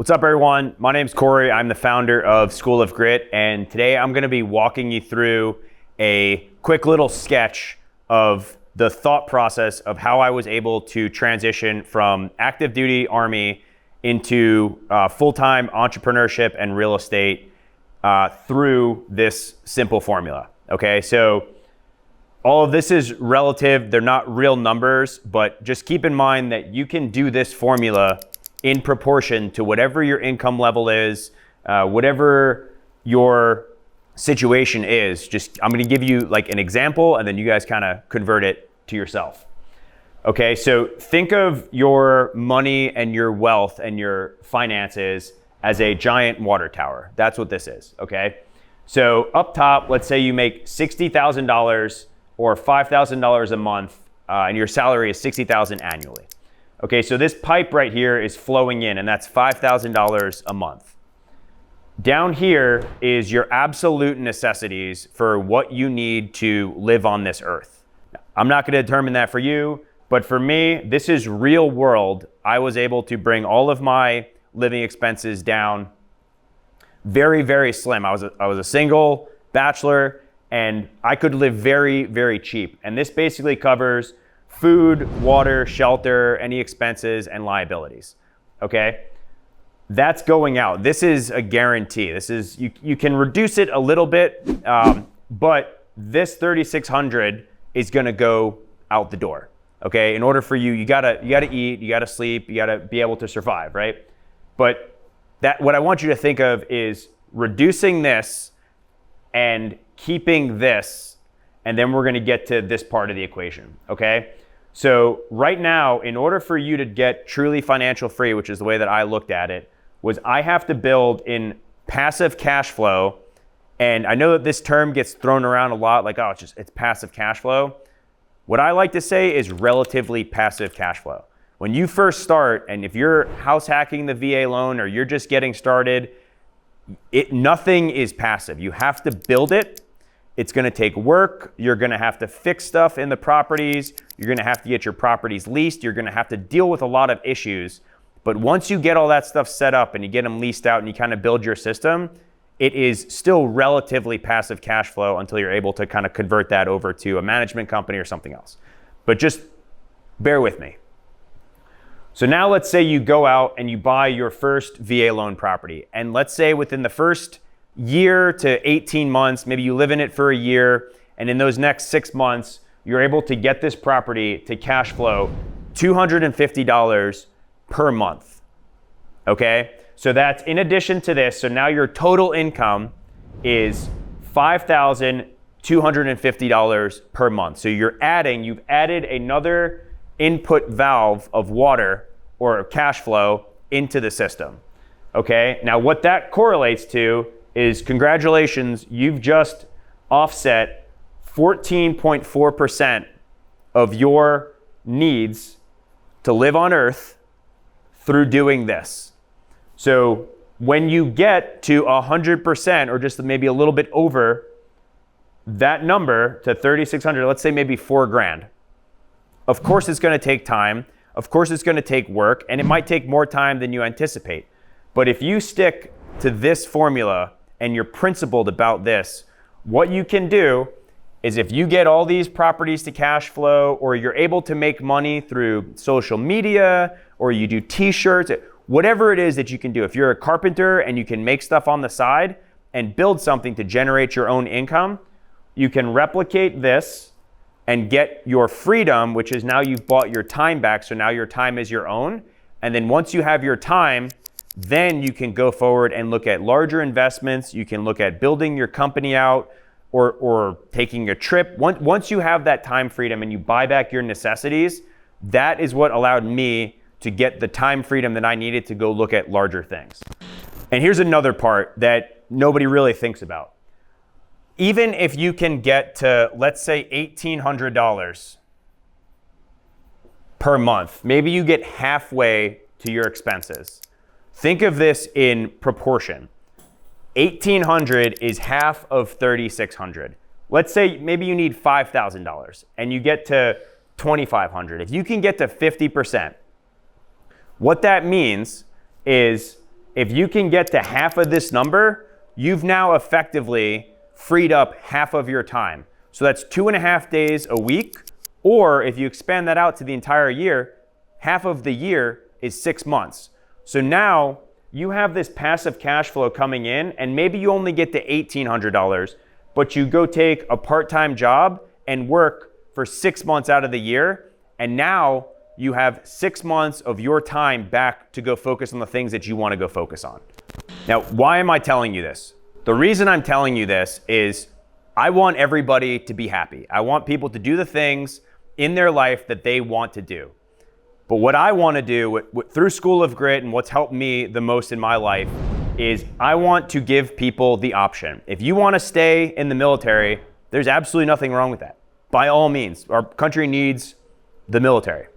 What's up, everyone? My name's Corey. I'm the founder of School of Grit, and today I'm going to be walking you through a quick little sketch of the thought process of how I was able to transition from active duty Army into full-time entrepreneurship and real estate through this simple formula. Okay, so all of this is relative. They're not real numbers, but just keep in mind that you can do this formula in proportion to whatever your income level is, whatever your situation is. I'm gonna give you like an example and then you guys kind of convert it to yourself. Okay, so think of your money and your wealth and your finances as a giant water tower. That's what this is, okay? So up top, let's say you make $60,000 or $5,000 a month and your salary is $60,000 annually. Okay, so this pipe right here is flowing in and that's $5,000 a month. Down here is your absolute necessities for what you need to live on this earth. I'm not gonna determine that for you, but for me, this is real world. I was able to bring all of my living expenses down very, very slim. I was a single bachelor and I could live very, very cheap. And this basically covers food, water, shelter, any expenses, and liabilities, okay? That's going out. This is a guarantee. This is, you can reduce it a little bit, but this $3,600 is gonna go out the door, okay? In order for you gotta eat, you gotta sleep, you gotta be able to survive, right? But what I want you to think of is reducing this and keeping this, and then we're gonna get to this part of the equation, okay? So right now, in order for you to get truly financial free, which is the way that I looked at it, was I have to build in passive cash flow. And I know that this term gets thrown around a lot, like, oh, it's passive cash flow. What I like to say is relatively passive cash flow. When you first start, and if you're house hacking the VA loan or you're just getting started, nothing is passive. You have to build it. It's gonna take work. You're gonna have to fix stuff in the properties. You're gonna have to get your properties leased. You're gonna have to deal with a lot of issues. But once you get all that stuff set up and you get them leased out and you kind of build your system, it is still relatively passive cash flow until you're able to kind of convert that over to a management company or something else. But just bear with me. So now let's say you go out and you buy your first VA loan property. And let's say within the first year to 18 months, maybe you live in it for a year, and in those next 6 months, you're able to get this property to cash flow $250 per month, okay? So that's in addition to this, so now your total income is $5,250 per month. So you've added another input valve of water or cash flow into the system, okay? Now what that correlates to is, congratulations, you've just offset 14.4% of your needs to live on Earth through doing this. So when you get to 100% or just maybe a little bit over that number to 3,600, let's say maybe $4,000. Of course it's gonna take time. Of course it's gonna take work, and it might take more time than you anticipate. But if you stick to this formula and you're principled about this, what you can do is, if you get all these properties to cash flow, or you're able to make money through social media, or you do t-shirts, whatever it is that you can do. If you're a carpenter and you can make stuff on the side and build something to generate your own income, you can replicate this and get your freedom, which is now you've bought your time back, so now your time is your own. And then once you have your time, then you can go forward and look at larger investments. You can look at building your company out or taking a trip. Once you have that time freedom and you buy back your necessities, that is what allowed me to get the time freedom that I needed to go look at larger things. And here's another part that nobody really thinks about. Even if you can get to, let's say, $1,800 per month, maybe you get halfway to your expenses. Think of this in proportion. 1,800 is half of 3,600. Let's say maybe you need $5,000 and you get to 2,500. If you can get to 50%, what that means is If you can get to half of this number, you've now effectively freed up half of your time. So that's 2.5 days a week, or if you expand that out to the entire year, half of the year is 6 months. So now you have this passive cash flow coming in, and maybe you only get to $1,800, but you go take a part-time job and work for 6 months out of the year, and now you have 6 months of your time back to go focus on the things that you want to go focus on. Now, why am I telling you this? The reason I'm telling you this is I want everybody to be happy. I want people to do the things in their life that they want to do. But what I want to do through School of Grit and what's helped me the most in my life is I want to give people the option. If you want to stay in the military, there's absolutely nothing wrong with that. By all means, our country needs the military.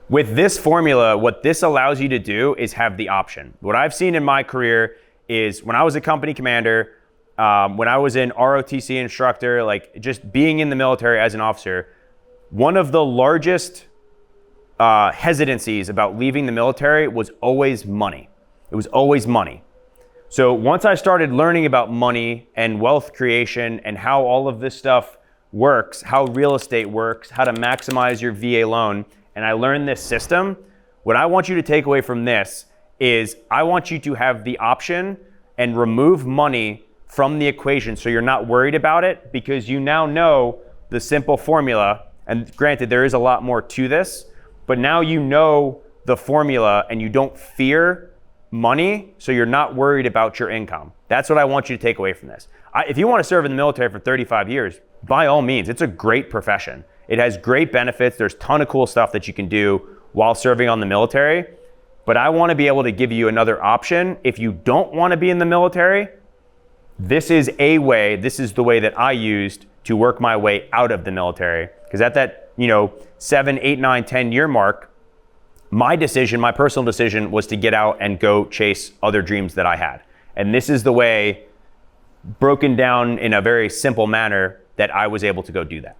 With this formula, what this allows you to do is have the option. What I've seen in my career is when I was a company commander, when I was an ROTC instructor, like just being in the military as an officer, one of the largest hesitancies about leaving the military was always money. It was always money. So once I started learning about money and wealth creation and how all of this stuff works, how real estate works, how to maximize your VA loan, and I learned this system, what I want you to take away from this is I want you to have the option and remove money from the equation so you're not worried about it, because you now know the simple formula. And granted, there is a lot more to this, but now you know the formula and you don't fear money, so you're not worried about your income. That's what I want you to take away from this. If you want to serve in the military for 35 years, by all means, it's a great profession. It has great benefits. There's a ton of cool stuff that you can do while serving on the military. But I want to be able to give you another option. If you don't want to be in the military, this is the way that I used to work my way out of the military. Because at that, 7, 8, 9, 10 year mark, my personal decision was to get out and go chase other dreams that I had. And this is the way, broken down in a very simple manner, that I was able to go do that.